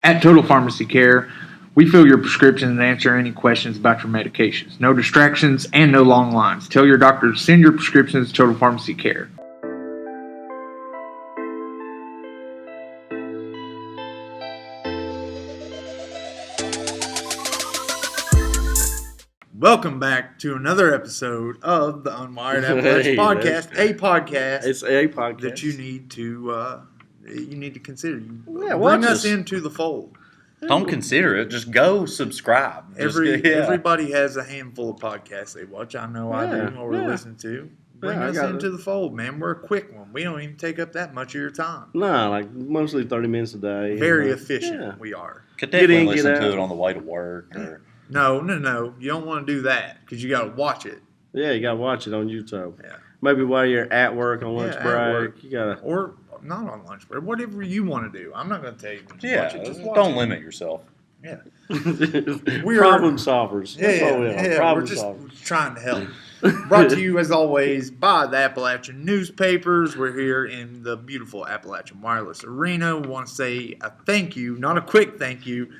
At Total Pharmacy Care, we fill your prescriptions and answer any questions about your medications. No distractions and no long lines. Tell your doctor to send your prescriptions to Total Pharmacy Care. Welcome back to another episode of the Unwired Appalachia podcast. A podcast. It's a podcast that you need to consider. Yeah, bring us into the fold. Don't consider it. Just go subscribe. Everybody has a handful of podcasts they watch. I know I do or listen to. Bring us into the fold, man. We're a quick one. We don't even take up that much of your time. No, like mostly 30 minutes a day. Very efficient we are. Could definitely listen to it on the way to work. Or... No. You don't want to do that because you got to watch it. Yeah, you got to watch it on YouTube. Yeah. Maybe while you're at work on lunch break. You gotta... Or not on lunch break. Whatever you want to do. I'm not going to tell you to watch it. Just watch don't limit yourself. Yeah. We're problem solvers. We're just trying to help. Brought to you, as always, by the Appalachian newspapers. We're here in the beautiful Appalachian Wireless Arena. We want to say a thank you, not a quick thank you,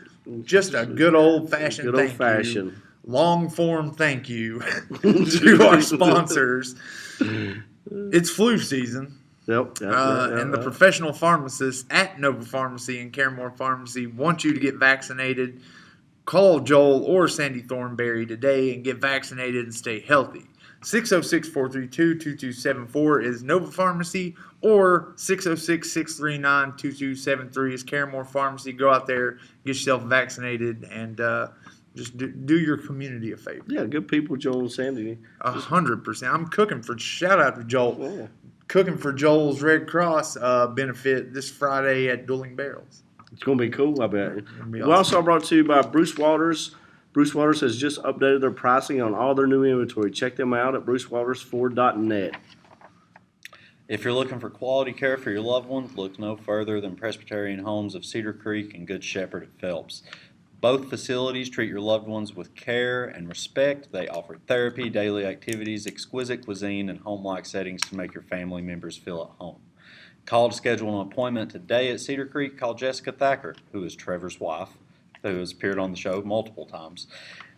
just a good old-fashioned thank you. Long-form thank you to our sponsors. It's flu season. Yep. And the professional pharmacists at Nova Pharmacy and Caremore Pharmacy want you to get vaccinated. Call Joel or Sandy Thornberry today and get vaccinated and stay healthy. 606-432-2274 is Nova Pharmacy, or 606-639-2273 is Caremore Pharmacy. Go out there, get yourself vaccinated, and just do your community a favor. Yeah, good people, Joel and Sandy. 100%. I'm cooking for, shout out to Joel. Yeah. Cooking for Joel's Red Cross benefit this Friday at Dueling Barrels. It's going to be cool, I bet. We also brought to you by Bruce Waters. Bruce Waters has just updated their pricing on all their new inventory. Check them out at brucewaters4.net. If you're looking for quality care for your loved ones, look no further than Presbyterian Homes of Cedar Creek and Good Shepherd at Phelps. Both facilities treat your loved ones with care and respect. They offer therapy, daily activities, exquisite cuisine, and home-like settings to make your family members feel at home. Call to schedule an appointment today at Cedar Creek. Call Jessica Thacker, who is Trevor's wife, who has appeared on the show multiple times,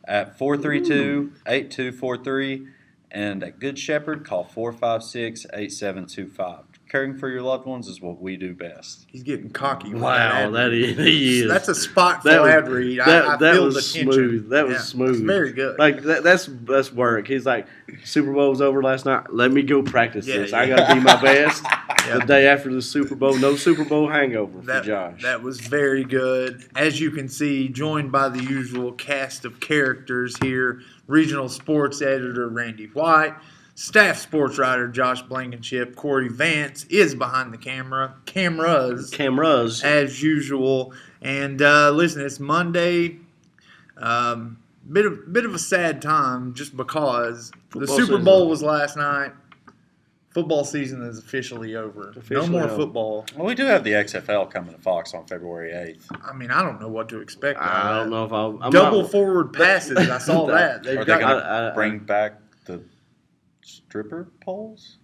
at 432-8243. And at Good Shepherd, call 456-8725. Caring for your loved ones is what we do best. He's getting cocky. Wow, he is. That's a spotful ad read. I feel the tension. Smooth. That was smooth. It's very good. Like that's work. He's like, Super Bowl was over last night. Let me go practice this. I got to be my best. The day after the Super Bowl, no Super Bowl hangover for Josh. That was very good. As you can see, joined by the usual cast of characters here, regional sports editor Randy White, staff sports writer Josh Blankenship, Corey Vance is behind the cameras as usual. And listen, it's Monday. Bit of a sad time just because the Super Bowl was last night. Football season is officially over. No more football. Well, we do have the XFL coming to Fox on February 8th. I mean, I don't know what to expect. I don't know if I'm double forward passes. I saw that. Are they going to bring back the stripper poles?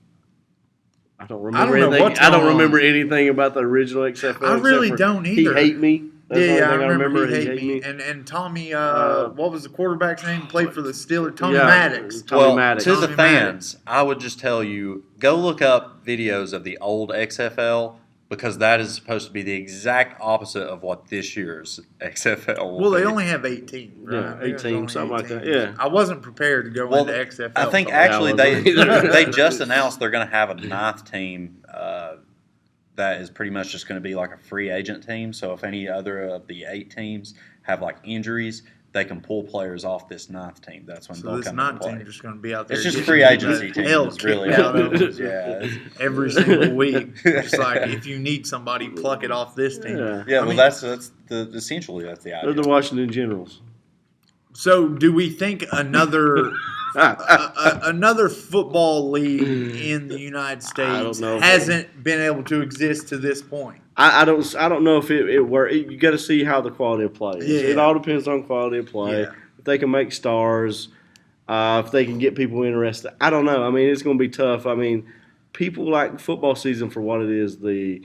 I don't remember anything. I don't remember anything about the original XFL. I really don't either. He hate me. That's I remember he hate me. And Tommy, what was the quarterback's name? Played for the Steelers. Tommy Maddox. To the fans, I would just tell you, go look up videos of the old XFL, because that is supposed to be the exact opposite of what this year's XFL will Well, they be. only have 8 teams, right? Yeah, 8 teams, something like that. Yeah. I wasn't prepared to go into XFL. I think actually they just announced they're going to have a 9th team that is pretty much just going to be like a free agent team. So if any other of the 8 teams have like injuries, they can pull players off this 9th team. That's when they'll come and play. Team just going to be out there. It's just a free agency team. It's really every single week. Just like if you need somebody, pluck it off this team. That's essentially that's the idea. They're the Washington Generals. So, do we think another football league in the United States hasn't been able to exist to this point? I don't know if it works. You got to see how the quality of play is. Yeah. It all depends on quality of play. Yeah. If they can make stars, if they can get people interested. I don't know. I mean, it's going to be tough. I mean, people like football season for what it is. The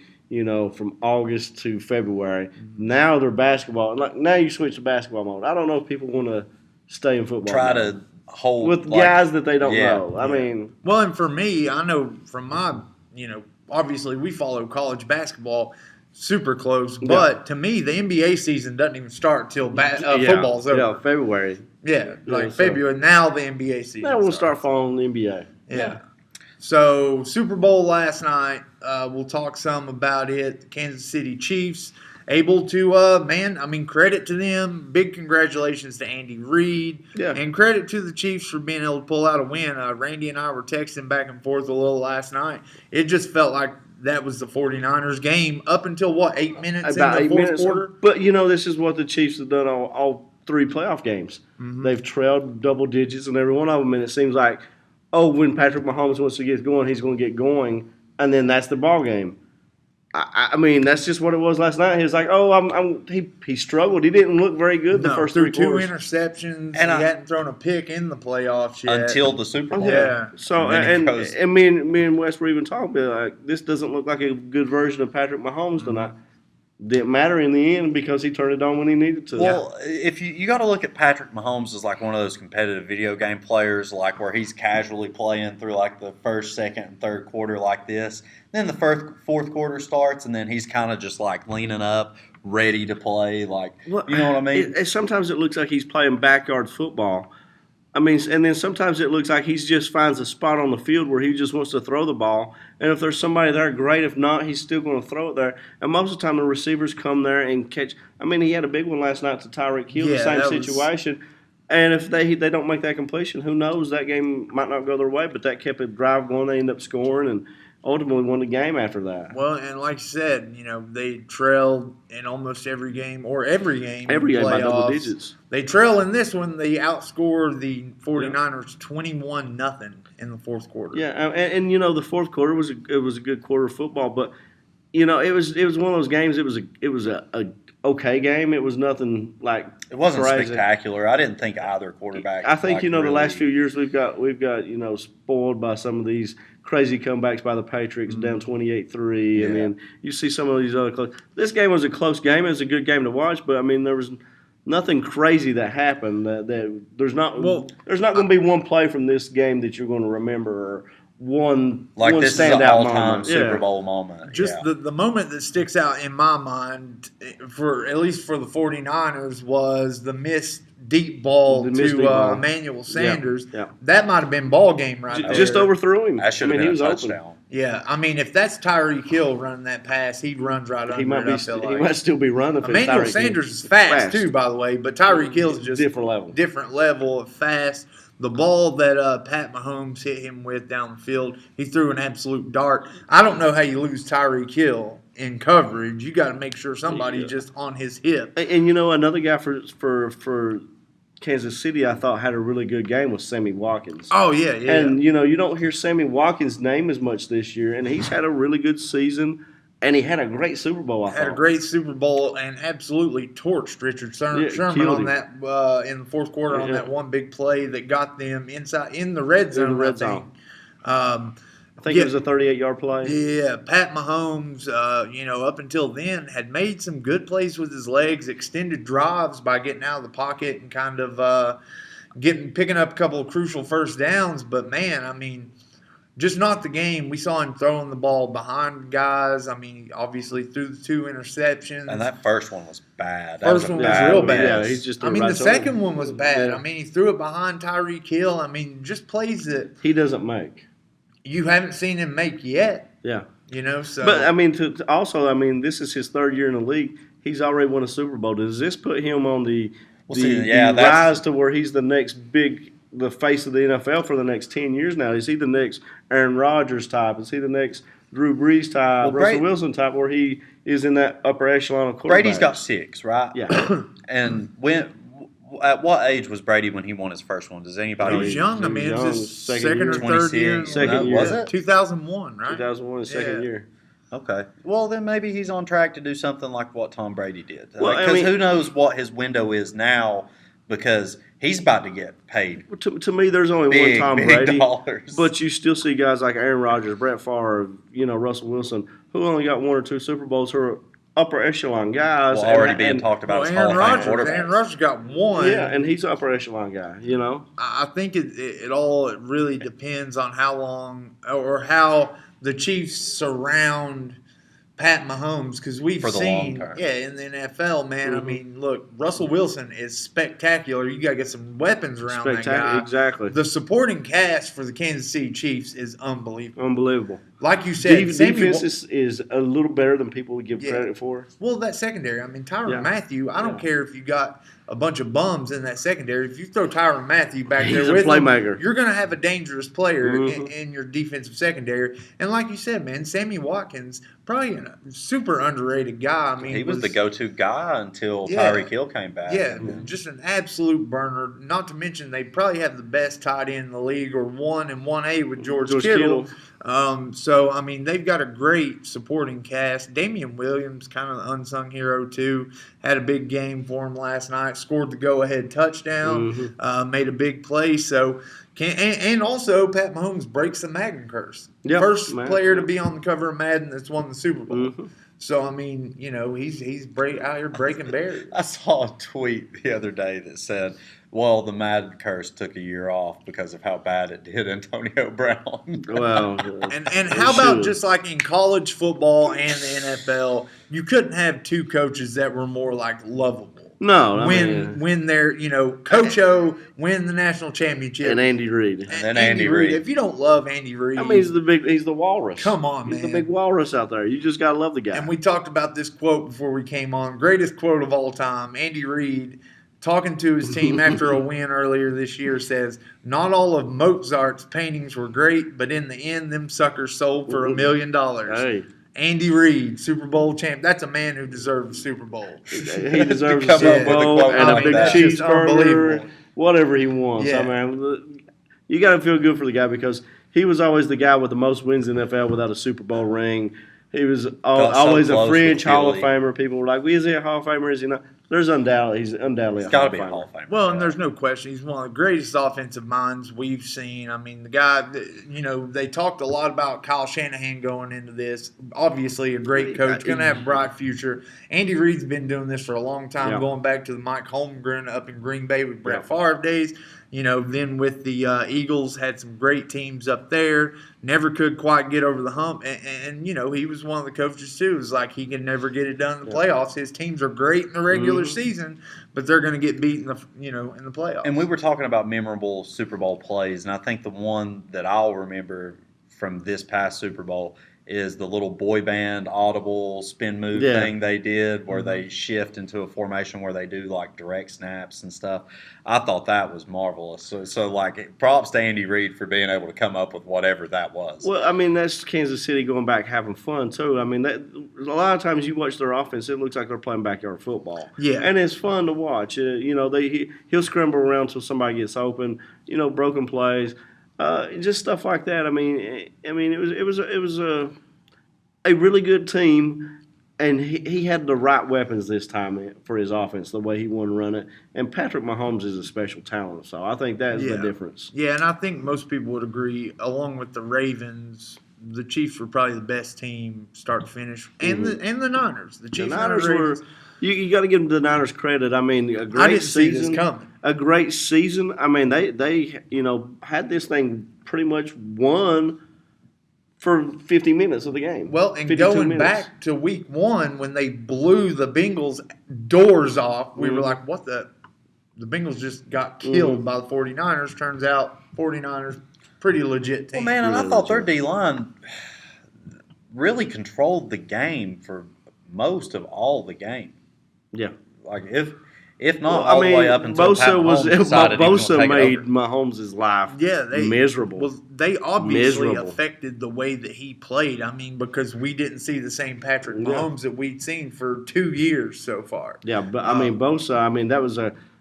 from August to February. Now they're basketball. Like now you switch to basketball mode. I don't know if people want to stay in football. Try mode. to hold with guys that they don't yeah, know. I mean, well, and for me, I know from my, obviously we follow college basketball super close, but to me, the NBA season doesn't even start till football's over. Yeah, February. Yeah, February. Now the NBA season. Now we'll start following the NBA. Yeah. So Super Bowl last night. We'll talk some about it. The Kansas City Chiefs able to, credit to them. Big congratulations to Andy Reid. Yeah. And credit to the Chiefs for being able to pull out a win. Randy and I were texting back and forth a little last night. It just felt like that was the 49ers game up until, 8 minutes About in the 8 fourth minutes. quarter? But, this is what the Chiefs have done all 3 playoff games. Mm-hmm. They've trailed double digits in every one of them, and it seems like, when Patrick Mahomes wants to get going, he's going to get going, and then that's the ball game. I mean, that's just what it was last night. He was like, he struggled. He didn't look very good the first 3 quarters. 2 interceptions, and he hadn't thrown a pick in the playoffs yet. Until the Super Bowl. Yeah. So, and me and Wes were even talking about, this doesn't look like a good version of Patrick Mahomes tonight. Didn't matter in the end because he turned it on when he needed to. Well, if you got to look at Patrick Mahomes as like one of those competitive video game players, like where he's casually playing through like the first, second, and third quarter like this. Then the fourth quarter starts, and then he's kind of just like leaning up, ready to play. Like, you know what I mean? Sometimes it looks like he's playing backyard football. I mean, and then sometimes it looks like he just finds a spot on the field where he just wants to throw the ball. And if there's somebody there, great. If not, he's still going to throw it there. And most of the time, the receivers come there and catch. I mean, he had a big one last night to Tyreek Hill, the same situation. And if they don't make that completion, who knows? That game might not go their way, but that kept a drive going. They end up scoring and ultimately won the game after that. Well, and like you said, they trailed in almost every game or every game. Every game by double digits. They trail in this one. They outscored the 49ers 21-0 in the fourth quarter. Yeah, and the fourth quarter was a good quarter of football, but it was one of those games. It was a okay game. It was nothing like it wasn't crazy. Spectacular. I didn't think either quarterback. I think the last few years we've got spoiled by some of these crazy comebacks by the Patriots down 28-3, and then you see some of these other close. This game was a close game. It was a good game to watch, but I mean there was nothing crazy that happened. There's not going to be one play from this game that you're going to remember or one this standout is an all-time moment. Super Bowl moment. Just the moment that sticks out in my mind, at least for the 49ers, was the missed deep ball to Emmanuel Sanders. Yeah. That might have been ball game right there. Just overthrew him. That should have been a touchdown. Open. Yeah, I mean, if that's Tyreek Hill running that pass, he runs right under it. He might still be running. Emmanuel Sanders is fast too, by the way, but Tyreek Hill is just different level of fast. The ball that Pat Mahomes hit him with down the field, he threw an absolute dart. I don't know how you lose Tyreek Hill in coverage. You got to make sure somebody's just on his hip. And another guy for Kansas City, I thought had a really good game was Sammy Watkins. Oh yeah. And you don't hear Sammy Watkins' name as much this year, and he's had a really good season. And he had a great Super Bowl, I thought. Had a great Super Bowl and absolutely torched Richard Sherman on that in the fourth quarter on that one big play that got them inside in the red zone. I think it was a 38-yard play. Yeah, Pat Mahomes, up until then had made some good plays with his legs, extended drives by getting out of the pocket and kind of picking up a couple of crucial first downs. But man, I mean, just not the game. We saw him throwing the ball behind guys. I mean, obviously threw the 2 interceptions. And that first one was bad. First one was real bad. Yeah, he's just. The second one was bad. Yeah. I mean, he threw it behind Tyreek Hill. I mean, just plays that he doesn't make. You haven't seen him make yet. Yeah. So. But I mean, this is his 3rd year in the league. He's already won a Super Bowl. Does this put him on the rise to where he's the next the face of the NFL for the next 10 years now? Is he the next Aaron Rodgers type? Is he the next Drew Brees type, Russell Wilson type, where he is in that upper echelon of quarterbacks? Brady's got 6, right? Yeah. And at what age was Brady when he won his first one? Does anybody? He was young. I mean, it's his second or third year. Second year. Was it? 2001, right? 2001, second year. Okay. Well, then maybe he's on track to do something like what Tom Brady did. Well, because who knows what his window is now because he's about to get paid To me, there's only big, one Tom big Brady, dollars. but you still see guys like Aaron Rodgers, Brett Favre, Russell Wilson, who only got 1 or 2 Super Bowls, who are upper echelon guys. Well, already being talked about as Aaron Hall of Fame Rodgers. quarterbacks. Aaron Rodgers got 1. Yeah, and he's an upper echelon guy. I think it all really depends on how long or how the Chiefs surround Pat Mahomes, because we've For the seen, long term. in the NFL, man. Mhm. I mean, look, Russell Wilson is spectacular. You got to get some weapons around that guy. Exactly. The supporting cast for the Kansas City Chiefs is unbelievable. Unbelievable. Like you said, Defense is a little better than people would give credit for. Well, that secondary. I mean, Tyrann Yeah. Mathieu. I don't Yeah. care if you got a bunch of bums in that secondary. If you throw Tyrann Mathieu back He's there a with playmaker. him, you're going to have a dangerous player Mhm. in your defensive secondary. And like you said, man, Sammy Watkins, probably a super underrated guy. I mean, He was the go-to guy until Yeah. Tyreek Hill came back. Yeah, just an absolute burner. Not to mention they probably have the best tight end in the league, or 1 and 1A with George Kittle. So I mean, they've got a great supporting cast. Damian Williams, kind of the unsung hero too, had a big game for him last night. Scored the go-ahead touchdown. Made a big play. So. And also, Pat Mahomes breaks the Madden curse. Yep, First man. player to be on the cover of Madden that's won the Super Bowl. Mhm. So I mean, he's out here breaking barriers. I saw a tweet the other day that said, well, the Madden curse took a year off because of how bad it did Antonio Brown. Well, And how about just like in college football and the NFL, you couldn't have 2 coaches that were more like lovable. no, When they're Coach O win the national championship and Andy Reid. then Andy Reid. If you don't love Andy Reid, I mean, he's the walrus. come on, He's man. the big walrus out there. You just gotta love the guy. And we talked about this quote before we came on. Greatest quote of all time. Andy Reid, talking to his team after a win earlier this year, says, "Not all of Mozart's paintings were great, but in the end, them suckers sold for $1 million." Hey, Andy Reid, Super Bowl champ. That's a man who deserves a Super Bowl. he deserves a come Super up with a Bowl quote and a like big that. Just cheeseburger, unbelievable. whatever he wants. Yeah. I mean, you got to feel good for the guy because he was always the guy with the most wins in the NFL without a Super Bowl ring. He was always a close fringe with Hall of Philly. Famer. People were like, well, "Is he a Hall of Famer? Is he not?" He's undoubtedly It's a got Hall to of be a Famer. Hall of Famer. Well, and there's no question. He's one of the greatest offensive minds we've seen. I mean, the guy, they talked a lot about Kyle Shanahan going into this. Obviously, a great coach, going to have a bright future. Andy Reid's been doing this for a long time, Yeah. going back to the Mike Holmgren up in Green Bay with Brett Favre days. Then with the Eagles, had some great teams up there. Never could quite get over the hump. And he was one of the coaches, too. It was like he can never get it done in the playoffs. His teams are great in the regular season, but they're going to get beat in the playoffs. And we were talking about memorable Super Bowl plays, and I think the one that I'll remember from this past Super Bowl is the little boy band audible spin move thing they did where they shift into a formation where they do like direct snaps and stuff. I thought that was marvelous. So like props to Andy Reid for being able to come up with whatever that was. Well, I mean, that's Kansas City going back having fun, too. I mean, a lot of times you watch their offense, it looks like they're playing backyard football. Yeah. And it's fun to watch. He'll scramble around until somebody gets open, broken plays, just stuff like that. I mean, it was a really good team, and he had the right weapons this time for his offense, the way he wanted to run it. And Patrick Mahomes is a special talent, so I think that is the difference. Yeah, and I think most people would agree, along with the Ravens, the Chiefs were probably the best team start to finish, and the Niners. The Chiefs The and Niners the Ravens. were. You got to give the Niners credit. I mean, a great I didn't see season. this coming. A great season. I mean, they had this thing pretty much won for 50 minutes of the game. Well, and 52 going minutes. back to week 1 when they blew the Bengals' doors off, we were like, what the? The Bengals just got killed by the 49ers. Turns out 49ers, pretty legit team. Well, man, and I Really thought their legit. D-line really controlled the game for most of all the game. Yeah. Like if not all the way up until Pat Mahomes decided he was Bosa going to take it made over. Mahomes' life they miserable. Well, they obviously Miserable. affected the way that he played. I mean, because we didn't see the same Patrick Mahomes that we'd seen for 2 years so far. Yeah, but I mean, Bosa, that was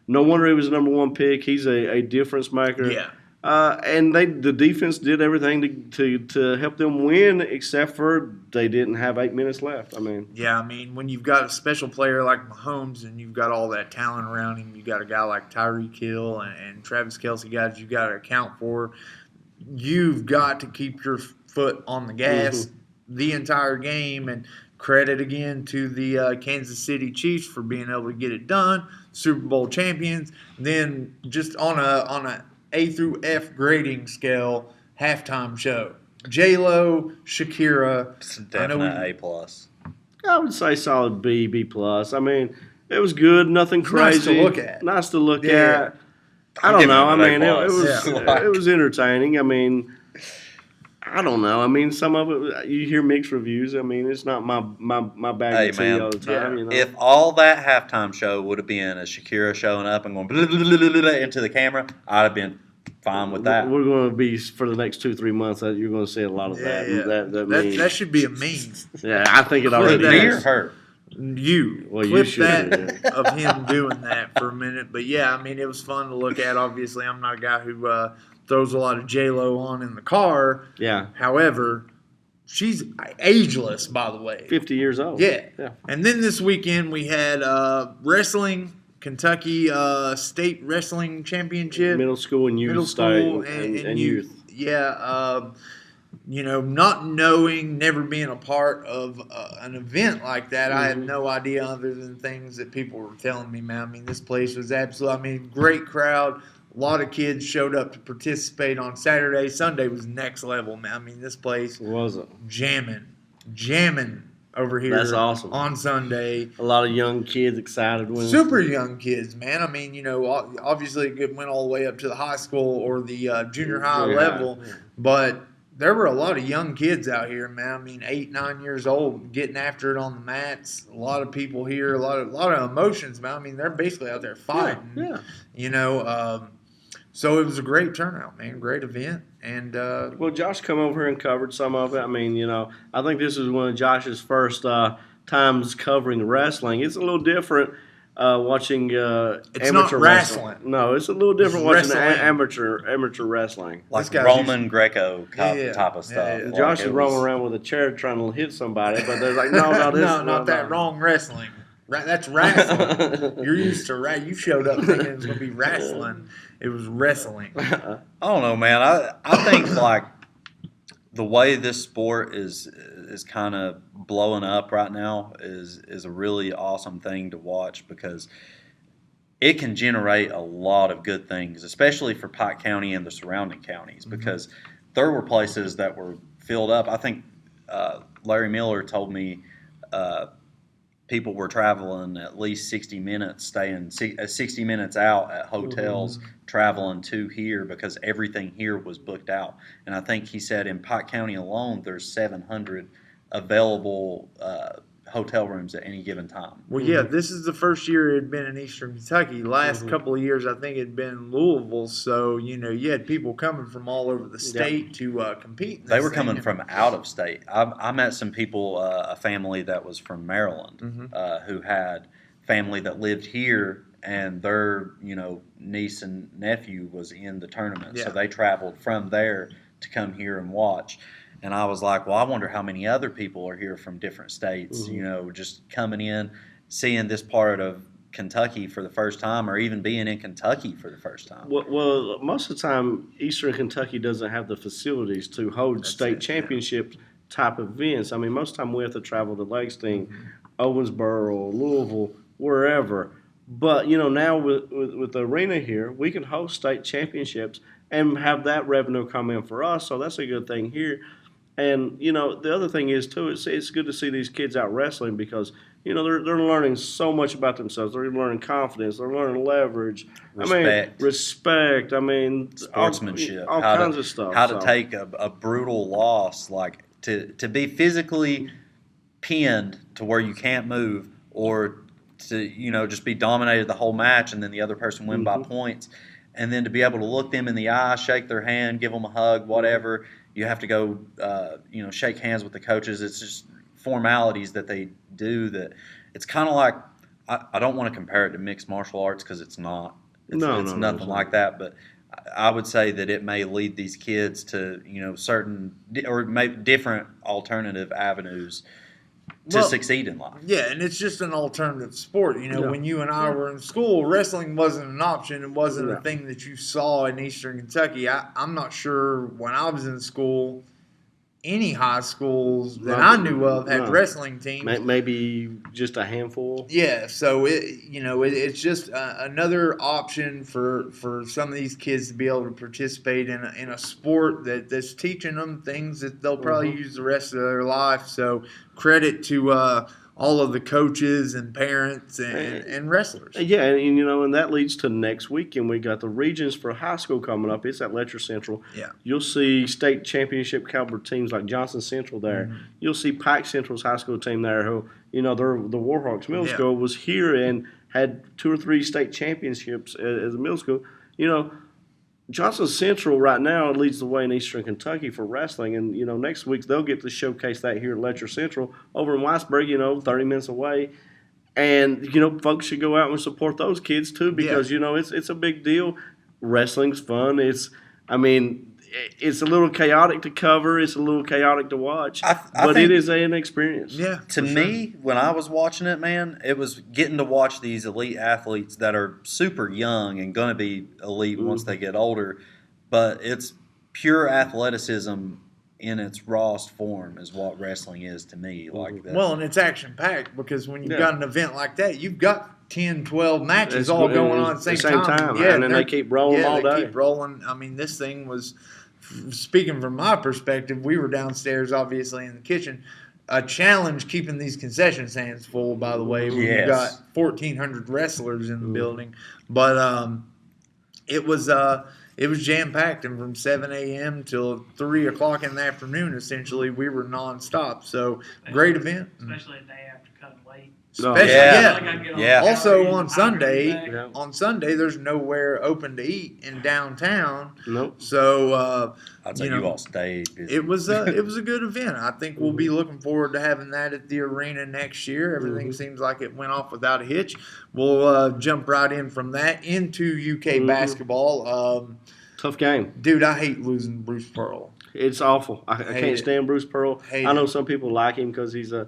no wonder he was the number 1 pick. He's a difference maker. Yeah. And the defense did everything to help them win, except for they didn't have 8 minutes left. I mean, Yeah, I mean, when you've got a special player like Mahomes and you've got all that talent around him, you've got a guy like Tyreek Hill and Travis Kelce, guys you got to account for. You've got to keep your foot on the gas the entire game, and credit again to the Kansas City Chiefs for being able to get it done. Super Bowl champions. Then just on a A through F grading scale, halftime show. J-Lo, Shakira. It's a definite A plus. I would say solid B plus. I mean, it was good, nothing crazy. Nice to look at. Nice to look at. I don't know. I mean, it was entertaining. I mean, I don't know. I mean, some of it you hear mixed reviews. I mean, it's not my bag of tea all the time. You know? If all that halftime show would have been a Shakira showing up and going blah, blah, blah, blah, blah, into the camera, I'd have been fine with that. We're going to be for the next 2-3 months. You're going to see a lot of that. Yeah. That should be a meme. Yeah, I think it already Me is. or her? Clip that of him doing that for a minute. But yeah, I mean, it was fun to look at. Obviously, I'm not a guy who throws a lot of J-Lo on in the car. Yeah. However, she's ageless, by the way. 50 years old. Yeah. And then this weekend we had wrestling, Kentucky State Wrestling Championship. Middle school and youth. Middle school and youth. Yeah. Not knowing, never being a part of an event like that, I had no idea other than things that people were telling me, man. I mean, this place was great crowd. A lot of kids showed up to participate on Saturday. Sunday was next level, man. I mean, this place was jamming over here. That's awesome. On Sunday. A lot of young kids excited. Super young kids, man. I mean, obviously it went all the way up to the high school or the junior high level, but there were a lot of young kids out here, man. I mean, 8, 9 years old, getting after it on the mats. A lot of people here, a lot of emotions, man. I mean, they're basically out there fighting. Yeah. So it was a great turnout, man. Great event. And well, Josh come over here and covered some of it. I mean, I think this is one of Josh's first times covering wrestling. It's a little different watching it's amateur not wrestling. No, it's a little different watching wrestling. amateur wrestling. Like Roman Greco type of stuff. Yeah. Josh is roaming around with a chair trying to hit somebody, but they're like, no, this no, not that. Wrong wrestling. That's wrestling. You're used to you showed up thinking it was going to be wrestling. It was wrestling. I don't know, man. I think like the way this sport is kind of blowing up right now is a really awesome thing to watch because it can generate a lot of good things, especially for Pike County and the surrounding counties, because there were places that were filled up. I think Larry Miller told me people were traveling at least 60 minutes, staying 60 minutes out at hotels, traveling to here because everything here was booked out. And I think he said in Pike County alone, there's 700 available hotel rooms at any given time. Well, yeah, this is the first year it had been in Eastern Kentucky. Last couple of years, I think it had been in Louisville. So, you had people coming from all over the state to compete. They were coming from out of state. I met some people, a family that was from Maryland, who had family that lived here, and their, niece and nephew was in the tournament. Yeah. So they traveled from there to come here and watch. And I was like, well, I wonder how many other people are here from different states, just coming in, seeing this part of Kentucky for the first time, or even being in Kentucky for the first time. Well, most of the time, Eastern Kentucky doesn't have the facilities to hold state championship type events. I mean, most of the time we have to travel to Langston, Owensboro, Louisville, wherever. But, now with the arena here, we can host state championships and have that revenue come in for us. So that's a good thing here. And, the other thing is, too, it's good to see these kids out wrestling because, they're learning so much about themselves. They're learning confidence. They're learning leverage. Respect. Sportsmanship. All kinds of stuff. How to take a brutal loss, like to be physically pinned to where you can't move, or to, just be dominated the whole match and then the other person win by points. And then to be able to look them in the eye, shake their hand, give them a hug, whatever. You have to go, shake hands with the coaches. It's just formalities that they do that it's kind of like, I don't want to compare it to mixed martial arts because it's not. It's nothing like that. But I would say that it may lead these kids to, certain or maybe different alternative avenues to succeed in life. Yeah, and it's just an alternative sport. Yeah. When you and I were in school, wrestling wasn't an option. It wasn't Yeah. a thing that you saw in Eastern Kentucky. I'm not sure when I was in school, any high schools that I knew of had wrestling teams. Maybe just a handful. Yeah, so it's just another option for some of these kids to be able to participate in a sport that's teaching them things that they'll probably use the rest of their life. So credit to all of the coaches and parents and wrestlers. Yeah, and that leads to next weekend. We got the regions for high school coming up. It's at Letcher Central. Yeah. You'll see state championship caliber teams like Johnson Central there. Mm-hmm. You'll see Pike Central's high school team there who, they're the Warhawks Middle Yeah. School was here and had 2 or 3 state championships as a middle school. Johnson Central right now leads the way in Eastern Kentucky for wrestling, and next week they'll get to showcase that here at Letcher Central over in Whitesburg, 30 minutes away, and folks should go out and support those kids too because it's a big deal. Wrestling's fun. It's a little chaotic to cover. It's a little chaotic to watch, but it is an experience. Yeah. To me, when I was watching it, man, it was getting to watch these elite athletes that are super young and going to be elite once they get older. But it's pure athleticism in its rawest form is what wrestling is to me. Like that. Well, and it's action-packed because when you've got an event like that, you've got 10, 12 matches all going on at the same time. Yeah, and then they keep rolling all day. They keep rolling. This thing was, speaking from my perspective, we were downstairs, obviously, in the kitchen. A challenge keeping these concession stands full, by the way. When you got 1,400 wrestlers in the building. But it was jam-packed, and from 7 a.m. till 3 o'clock in the afternoon, essentially, we were nonstop. So, great event. Especially a day after cutting weight. Also on Sunday, there's nowhere open to eat in downtown. Nope. So I'd say you all stayed. it was a good event. I think we'll be looking forward to having that at the arena next year. Everything seems like it went off without a hitch. We'll jump right in from that into UK basketball. Tough game. Dude, I hate losing Bruce Pearl. It's awful. I can't stand Bruce Pearl. I know some people like him because he's a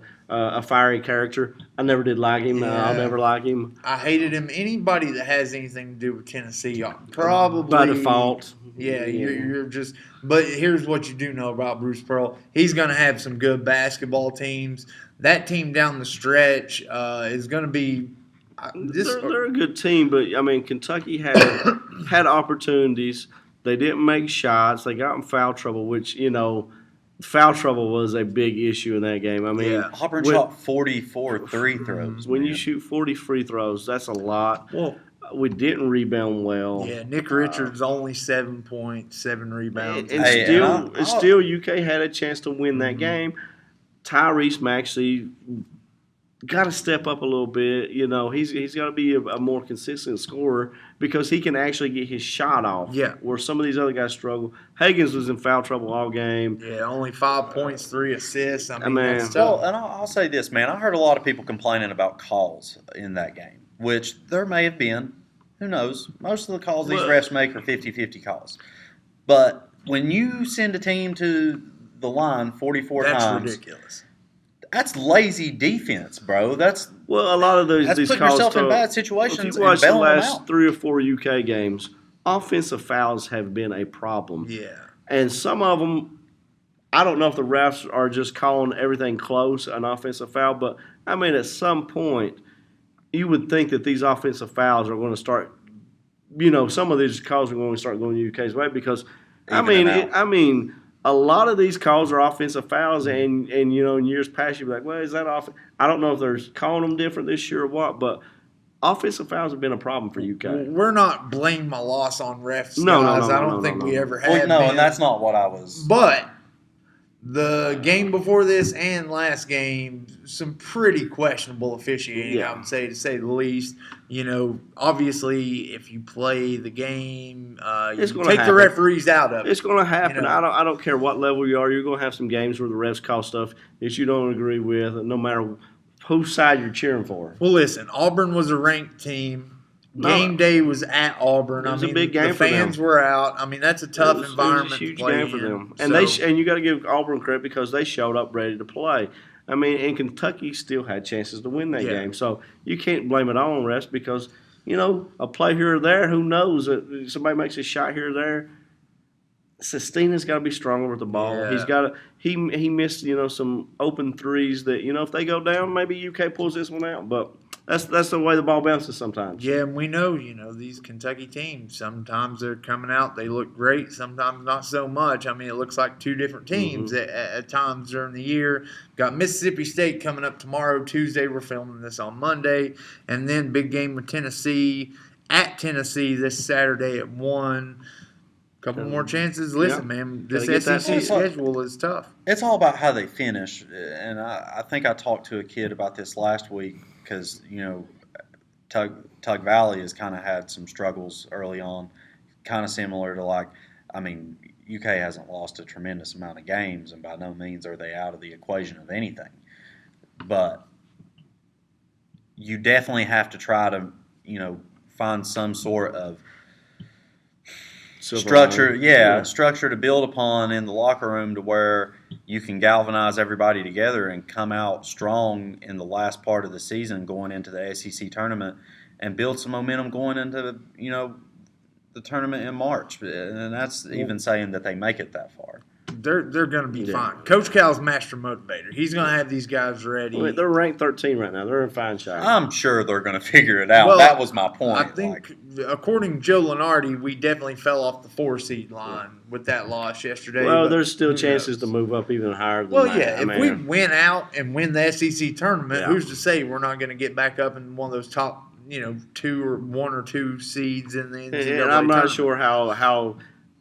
fiery character. I never did like him. Yeah. I'll never like him. I hated him. Anybody that has anything to do with Tennessee, probably by default. Yeah, you're just. But here's what you do know about Bruce Pearl: he's going to have some good basketball teams. That team down the stretch is going to be. They're a good team, but Kentucky had opportunities. They didn't make shots. They got in foul trouble, which, foul trouble was a big issue in that game. Auburn shot 44 free throws. When you shoot 40 free throws, that's a lot. Well, we didn't rebound well. Yeah, Nick Richards only 7 points, 7 rebounds. And still, UK had a chance to win that game. Tyrese Maxey got to step up a little bit. He's got to be a more consistent scorer because he can actually get his shot off. Yeah. Where some of these other guys struggle. Higgins was in foul trouble all game. Yeah, only 5 points, 3 assists. That's tough. Well, and I'll say this, man. I heard a lot of people complaining about calls in that game, which there may have been. Who knows? Most of the calls these refs make are 50-50 calls. But when you send a team to the line 44 times. That's ridiculous. That's lazy defense, bro. A lot of these putting calls. Yourself in bad situations. If you watch the bailing last 3 or 4 UK games, offensive fouls have been a problem. Yeah, and some of them, I don't know if the refs are just calling everything close an offensive foul, but at some point, you would think that these offensive fouls are going to start. Some of these calls are going to start going the UK's way because, a lot of these calls are offensive fouls, and in years past you'd be like, well, is that off? I don't know if they're calling them different this year or what, but offensive fouls have been a problem for UK. We're not blaming my loss on refs, no, guys. I don't think we ever have. Well, no, been. And that's not what I was. But the game before this and last game, some pretty questionable officiating, I would say, to say the least. Obviously, if you play the game, you take the referees out of it. It's going to happen. I don't care what level you are. You're going to have some games where the refs call stuff that you don't agree with, no matter whose side you're cheering for. Well, listen, Auburn was a ranked team. Game day was at Auburn. It was I a mean, big game the for them. fans were out. I mean, that's a tough environment It was a huge to play game for in. them, and So, and you got to give Auburn credit because they showed up ready to play. I mean, and Kentucky still had chances to win that Yeah. game, so you can't blame it all on refs because a play here or there. Who knows? Somebody makes a shot here or there. Sestina's got to be stronger with the ball. Yeah. He's got to. He missed some open threes that if they go down, maybe UK pulls this one out, but. That's the way the ball bounces sometimes. yeah, and we know, these Kentucky teams, sometimes they're coming out, they look great, sometimes not so much. I mean, it looks like two different teams at times during the year. Got Mississippi State coming up tomorrow, Tuesday. We're filming this on Monday. And then big game with Tennessee at Tennessee this Saturday at 1. Couple more chances. Listen, man, this Gotta get that SEC seat. schedule is tough. It's all about how they finish, and I think I talked to a kid about this last week because Tug Valley has kind of had some struggles early on, kind of similar to UK hasn't lost a tremendous amount of games, and by no means are they out of the equation of anything, but you definitely have to try to find some sort of structure to build upon in the locker room to where you can galvanize everybody together and come out strong in the last part of the season going into the SEC tournament and build some momentum going into the tournament in March. And that's even saying that they make it that far. They're going to be fine. Coach Cal's master motivator. He's going to have these guys ready. Wait, they're ranked 13 right now. They're in fine shape. I'm sure they're going to figure it out. Well, that was my point. I think, according to Joe Lenardi, we definitely fell off the 4-seed line with that loss yesterday. Well, but there's still who chances knows? to move up even higher than Well, that. yeah, I mean, if we win out and win the SEC tournament, Yeah. who's to say we're not going to get back up in one of those top, 2 or 1 or 2 seeds in the NCAA and I'm not tournament? sure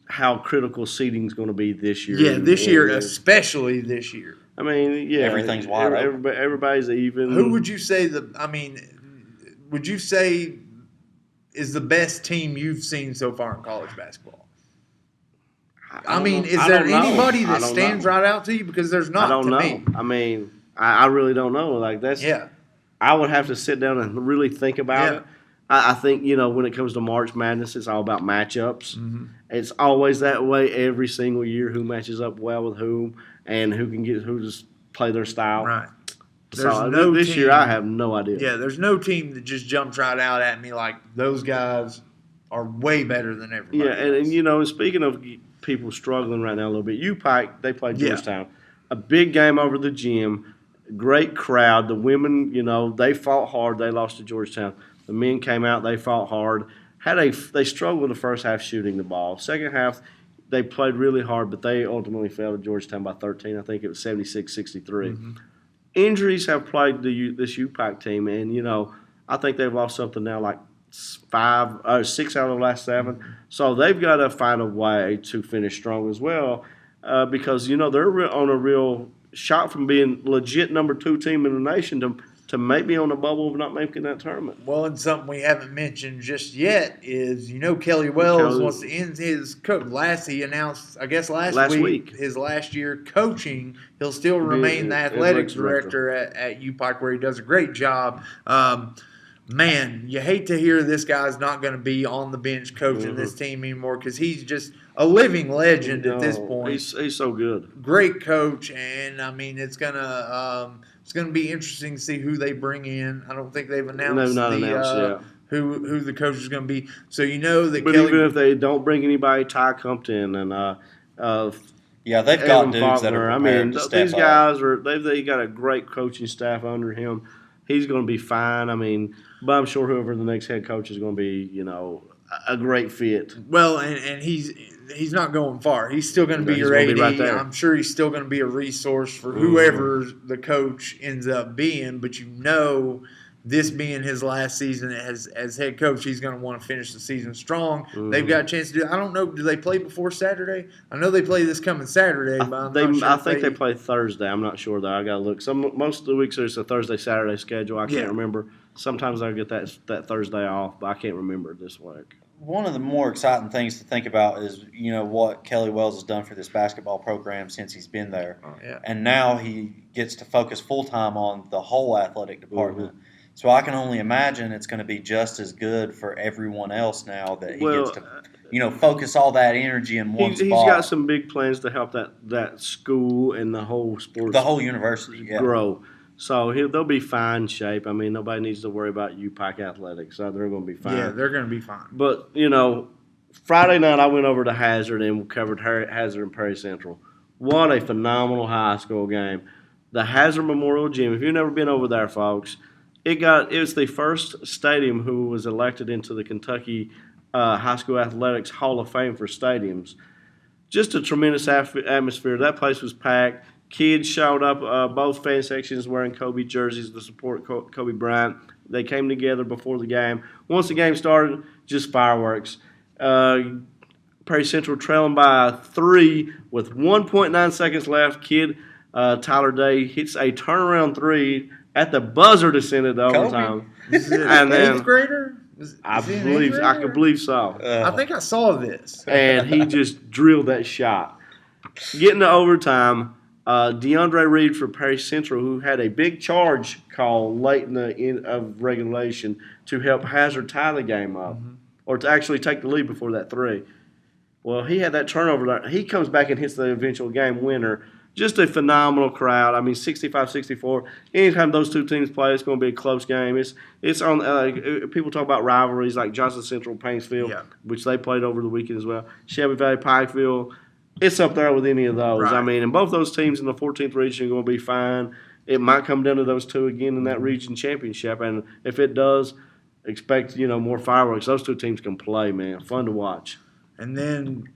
how critical seeding is going to be this year. Yeah, this year, And- especially this year. I mean, yeah, Everything's wide open. Everybody's even. Who would you say would you say is the best team you've seen so far in college basketball? I don't Is know. there I don't know. anybody I that don't stands know. right out to you? Because there's not I don't to know. me. I mean, I really don't know. Like that's. Yeah. I would have to sit down and really think about Yeah. it. I think when it comes to March Madness, it's all about matchups. Mm-hmm. It's always that way every single year. Who matches up well with whom, and who just play their style. Right. So There's no this team- year, I have no idea. Yeah, there's no team that just jumps right out at me like those guys are way better than everybody. Yeah, and else. and speaking of people struggling right now a little bit, UPike, they played Yeah. Georgetown. A big game over the gym, great crowd. The women, they fought hard. They lost to Georgetown. The men came out, they fought hard. They struggled in the first half shooting the ball. Second half, they played really hard, but they ultimately fell to Georgetown by 13. I think it was 76-63. Mm-hmm. Injuries have plagued this UPike team, and I think they've lost something now like 6 out of the last 7. So they've got to find a way to finish strong as well, because they're on a real shot from being legit number 2 team in the nation to maybe on the bubble of not making that tournament. Well, and something we haven't mentioned just yet is, Kelly Wells wants to end his coach. He announced, I guess last week, his last year coaching. He'll still remain the athletics director at UPike, where he does a great job. Man, you hate to hear this guy's not going to be on the bench coaching this team anymore because he's just a living legend at this point. He's so good. Great coach, and it's gonna be interesting to see who they bring in. I don't think they've announced yet. who the coach is going to be. So that But Kelly, even if they don't bring anybody, Ty Compton and yeah, they've got Evan dudes that Faulkner, are prepared to these step up. guys they got a great coaching staff under him. He's going to be fine. But I'm sure whoever the next head coach is going to be, a great fit. well, and he's not going far. He's still going to be He's your gonna AD. be right there. I'm sure he's still going to be a resource for whoever the coach ends up being. But this being his last season as head coach, he's going to want to finish the season strong. They've got a chance to do it. I don't know. Do they play before Saturday? I know they play this coming Saturday, but I'm not sure I if think they play Thursday. I'm not sure though. I got to look. Most of the weeks there's a Thursday Saturday schedule. I can't remember. Sometimes I get that Thursday off, but I can't remember this week. One of the more exciting things to think about is, what Kelly Wells has done for this basketball program since he's been there. Oh, yeah. And now he gets to focus full-time on the whole athletic department. So I can only imagine it's going to be just as good for everyone else now that he gets to, focus all that energy in one spot. He's got some big plans to help that school and the whole sports, the whole university, grow. So they'll be fine shape. I mean, nobody needs to worry about UPAC athletics. So they're going to be fine. Yeah, they're going to be fine. But, Friday night I went over to Hazard and covered Hazard and Perry Central. What a phenomenal high school game. The Hazard Memorial Gym, if you've never been over there, folks, it was the first stadium who was elected into the Kentucky High School Athletics Hall of Fame for stadiums. Just a tremendous atmosphere. That place was packed. Kids showed up, both fan sections wearing Kobe jerseys to support Kobe Bryant. They came together before the game. Once the game started, just fireworks. Perry Central trailing by 3 with 1.9 seconds left. Tyler Day hits a turnaround 3 at the buzzer to send it to overtime. And then 8th grader? I could believe so. I think I saw this. And he just drilled that shot. Getting to overtime, DeAndre Reed for Perry Central, who had a big charge call late in the end of regulation to help Hazard tie the game up, or to actually take the lead before that 3. Well, he had that turnover there. He comes back and hits the eventual game winner. Just a phenomenal crowd. I mean, 65-64. Anytime those two teams play, it's going to be a close game. It's on. People talk about rivalries like Johnson Central, Paintsville, which they played over the weekend as well. Shelby Valley, Pikeville. It's up there with any of those. Right. I mean, and both those teams in the 14th region are going to be fine. It might come down to those two again in that region championship, and if it does, expect more fireworks. Those two teams can play, man. Fun to watch. And then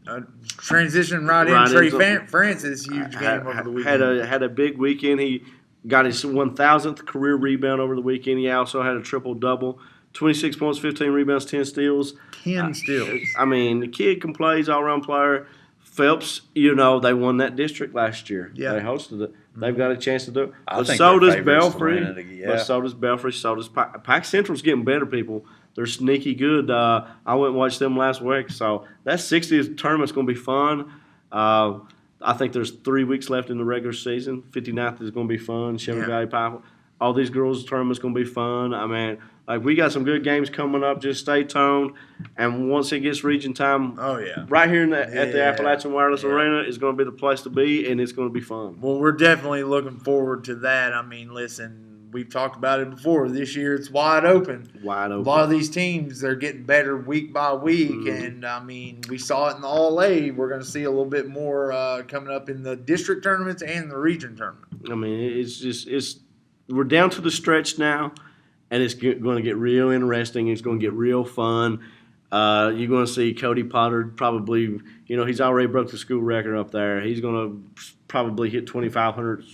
transition right in. Trey Francis, huge game over the weekend. Had a big weekend. He got his 1,000th career rebound over the weekend. He also had a triple-double, 26 points, 15 rebounds, 10 steals. 10 steals. I mean, the kid can play. He's an all-around player. Phelps, they won that district last year. Yeah. They hosted it. They've got a chance to do it. I But think so they're does favorites to Belfry. win it, But so does Belfry. So does Pac Central's getting better, people. They're sneaky good. I went and watched them last week. So that 60th tournament's going to be fun. I think there's 3 weeks left in the regular season. 59th is going to be fun. Shephard Valley Pipe. All these girls' tournaments going to be fun. I mean, we got some good games coming up. Just stay tuned. And once it gets region time, right here at the Appalachian Wireless Arena is going to be the place to be, and it's going to be fun. Well, we're definitely looking forward to that. I mean, listen, we've talked about it before. This year it's wide open. Wide open. A lot of these teams, they're getting better week by week. And, I mean, we saw it in the All-A. We're going to see a little bit more coming up in the district tournaments and the region tournament. I mean, we're down to the stretch now, and it's going to get real interesting. It's going to get real fun. You're going to see Cody Potter probably, he's already broke the school record up there. He's going to probably hit 2,500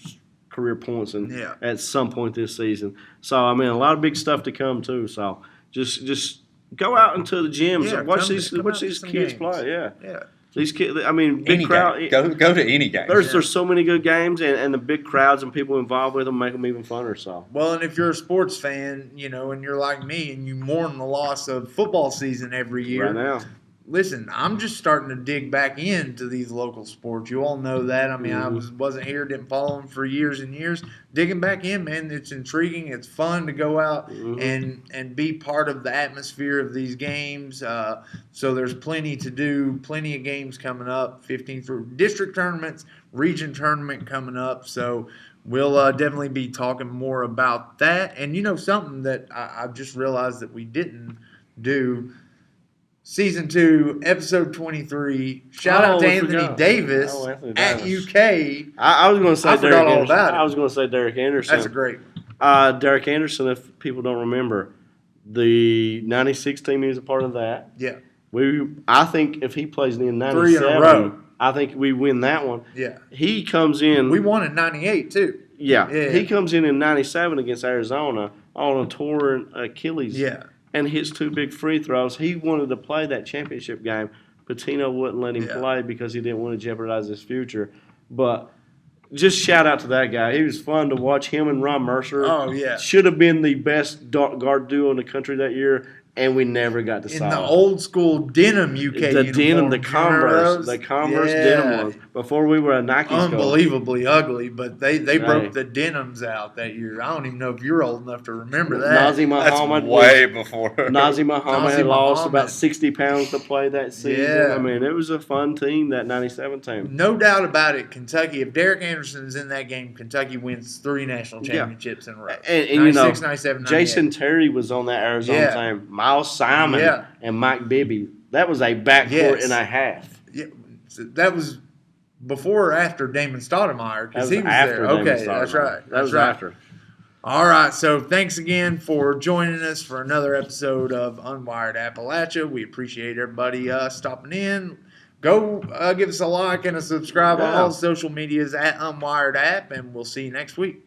career points at some point this season. So, I mean, a lot of big stuff to come, too. So, just go out into the gyms and watch these kids games. play. Yeah. These kids, I mean, big Any crowd. game. Go to any game. There's so many good games, and the big crowds and people involved with them make them even funner. So, well, and if you're a sports fan, and you're like me, and you mourn the loss of football season every year. Right now. Listen, I'm just starting to dig back into these local sports. You all know that. I mean, I wasn't here, didn't follow them for years and years. Digging back in, man, it's intriguing. It's fun to go out and be part of the atmosphere of these games. So there's plenty to do, plenty of games coming up. 15 through district tournaments, region tournament coming up. So we'll definitely be talking more about that. And something that I've just realized that we didn't do. Season 2, episode 23. Shout out to Anthony Davis at UK. I was going to say I forgot all about it. I was going to say Derek Anderson. That's a great one. Derek Anderson, if people don't remember, the 96 team, he was a part of that. Yeah. I think if he plays in 97, 3 in a row. I think we win that one. Yeah. He comes in. We won in 98, too. Yeah. He comes in 97 against Arizona on a torn Achilles. Yeah. And hits 2 big free throws. He wanted to play that championship game. Patino wouldn't let him play because he didn't want to jeopardize his future. But just shout out to that guy. He was fun to watch. Him and Ron Mercer. Oh, yeah. Should have been the best guard duo in the country that year. and we never got to In saw the it. old school denim UK The uniform. denim, the Do you remember Converse, those? the Converse Yeah. denim ones before we were a Nike school. Unbelievably ugly, but they Right. broke the denims out that year. I don't even know if you're old enough to remember that. Nazi That's Muhammad way before. Nazi Muhammad Nazi had lost Muhammad. about 60 pounds to play that season. Yeah. I mean, it was a fun team, that 97 team. No doubt about it, Kentucky, if Derek Anderson's in that game, Kentucky wins 3 national Yeah. championships in a row. And you know, 96, 97, 98. Jason Terry was on that Arizona Yeah. team. Miles Simon Yeah. and Mike Bibby. That was a backcourt Yes. and a half. Yeah, so that was before or after Damon Stoudemire, That because was he was after there. Damon Okay, that's Stoudemire. right. That was That's right. after. All right, so thanks again for joining us for another episode of Unwired Appalachia. We appreciate everybody stopping in. Go give us a like and a subscribe on Yeah. all social medias at Unwired App, and we'll see you next week.